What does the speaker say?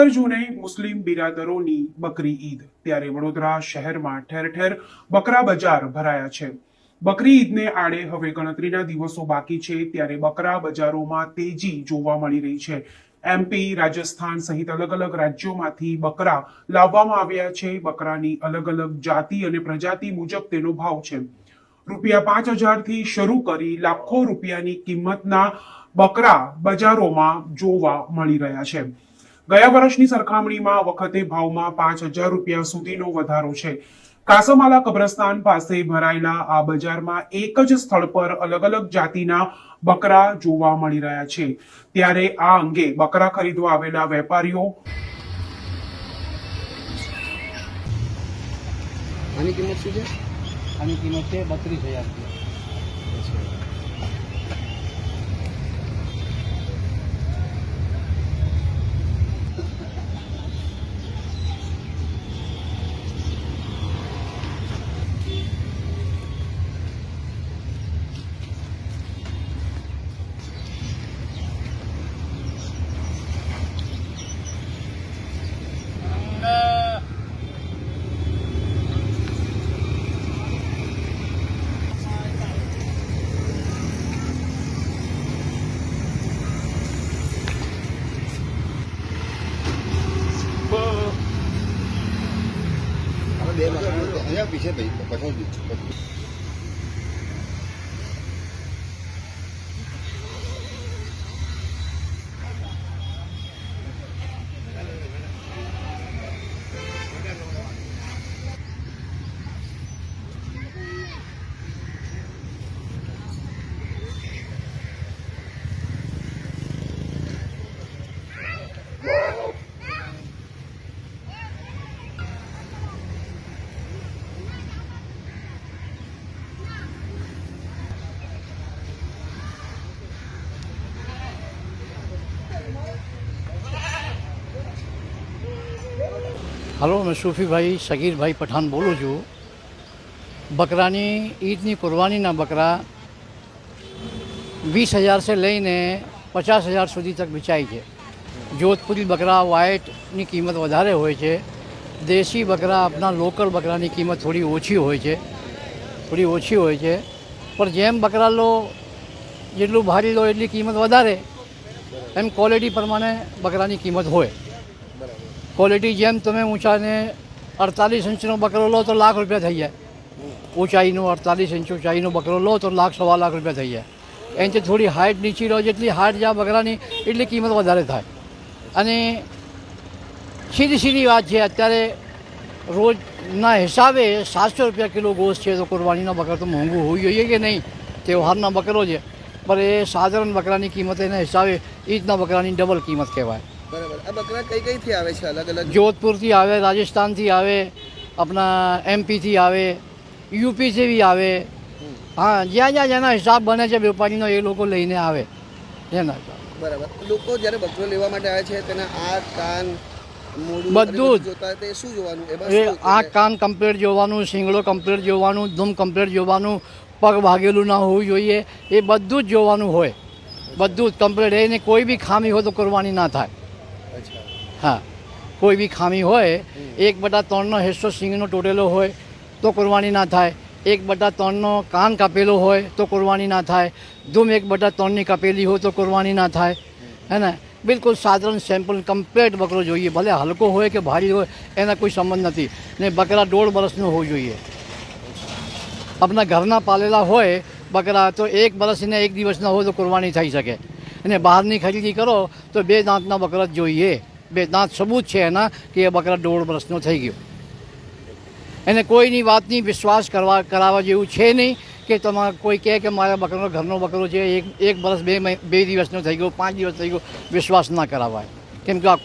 જૂને મુસ્લિમ બિરાદરોની બકરી ઈદ। ત્યારે વડોદરા શહેરમાં ઠેર ઠેર બકરા બજાર ભરાયા છે। બકરી ઈદને આડે હવે ગણતરીના દિવસો બાકી છે, ત્યારે બકરા બજારોમાં તેજી જોવા મળી રહી છે। એમપી, રાજસ્થાન સહિત અલગ અલગ રાજ્યોમાંથી બકરા લાવવામાં આવ્યા છે। બકરાની અલગ અલગ જાતિ અને પ્રજાતિ મુજબ તેનો ભાવ છે। રૂપિયા 5,000 થી શરૂ કરી લાખો રૂપિયાની કિંમતના બકરા બજારોમાં જોવા મળી રહ્યા છે। ગયા વર્ષની સરખામણીમાં આ વખતે ભાવમાં 5,000 રૂપિયા સુધીનો વધારો છે। કાસમાલા કબ્રસ્તાન પાસે ભરાયેલા આ બજારમાં એક જ સ્થળ પર અલગ અલગ જાતિના બકરા જોવા મળી રહ્યા છે। ત્યારે આ અંગે બકરા ખરીદવા આવેલા વેપારીઓ આની કિંમત શું છે? આની કિંમત છે 32,000 રૂપિયા। બે અહીંયા પીછે ભાઈ બતાવી દીધું। हेलो, मैं सूफी भाई सगीर भाई पठान बोलूँ छूँ। बकरानी ईदनी कुर्बानीना बकरा 20,000 से लईने 50,000 सुधी तक वेचाय छे। जोधपुरी बकरा व्हाइटनी कीमत वधारे होय छे। देशी बकरा अपना लोकल बकरानी कीमत थोड़ी ओछी होय छे। पर जेम बकरा लो जेटलुं भारी लो एटली कीमत वधारे, एम क्वॉलिटी प्रमाणे बकरानी कीमत होय। क्वॉलिटी जेम तमे ऊँचा ने 48 इंचनो बकरो लो तो लाख रुपया थी जाए। ऊँचाई 48 इंच ऊँचाई बकरो लो तो लाख सवा लाख रुपया थी जाए। एनते थोड़ी हाइट नीची लो जेटली हाइट जा बकरानी एटली कीमत वधारे थाय। अने सीधी सीधी बात है, अत्यारे रोजना हिसाबे 700 रुपया किलो गोश्त है तो कुरबानीना बकरा तो मोंघू होई जोईए कि नहीं। त्यौहारना बकरो है, पर ए साधारण बकरानी कीमत एना हिसाबे ईदना बकरानी डबल कीमत कहेवाय। बराबर। आ बकरा कई थी आवे छे? अलग अलग जोधपुर थी आवे, राजस्थान थी आवे, अपना एमपी थी आवे, यूपी से भी आवे। हाँ, ज्यादा ज्यादा जेना हिसाब बने छे वेपारीनो ए लोको लईने आवे एना। बराबर। लोको ज्यारे बकरो लेवा माटे आवे छे तेना आँख, कान, मोढुं બધું જ જોતા તે શું જોવાનું? એમાં એ શું આંખ કાન કમ્પ્લીટ જોવાનું, શિંગડો કમ્પ્લીટ જોવાનું, ધૂમ કમ્પ્લીટ જોવાનું, પગ ભાગેલું ના હોવું જોઈએ, એ બધું જ જોવાનું હોય। બધું જ કમ્પ્લીટ એને કોઈ બી ખામી હોય તો કુરબાની ના થાય। અચ્છા। हाँ, कोई भी खामी होय 1/3 हिस्सो सींगनो तोड़ेलो होय तो कुरबानी ना थाय। 1/3 कान कापेलो होय तो कुरबानी ना थाय। धूम 1/3 कापेली हो तो कुरबानी ना थाय, है ना। बिल्कुल साधारण सैम्पल कम्प्लीट बकरो जोईए, भले हल्को होय कि भारी होय एना कोई संबंध नहीं। ने बकरा 1.5 वर्षनो हो जोईए। अपना घरना पालेला होय बकरा तो 1 वर्ष ने 1 दिवसना हो तो कुरबानी थई सके। અને બહારની ખરીદી કરો તો 2 દાંતના બકરા જ જોઈએ। 2 દાંત સબૂત છે એના કે એ બકરા 1.5 વર્ષનો થઈ ગયો। એને કોઈની વાતની વિશ્વાસ કરાવવા જેવું છે નહીં કે તમારે કોઈ કહે કે મારા બકરાનો ઘરનો બકરો છે 1 વર્ષ 2 દિવસનો થઈ ગયો, 5 દિવસ થઈ ગયો, વિશ્વાસ ના કરાવાય, કેમ કે આ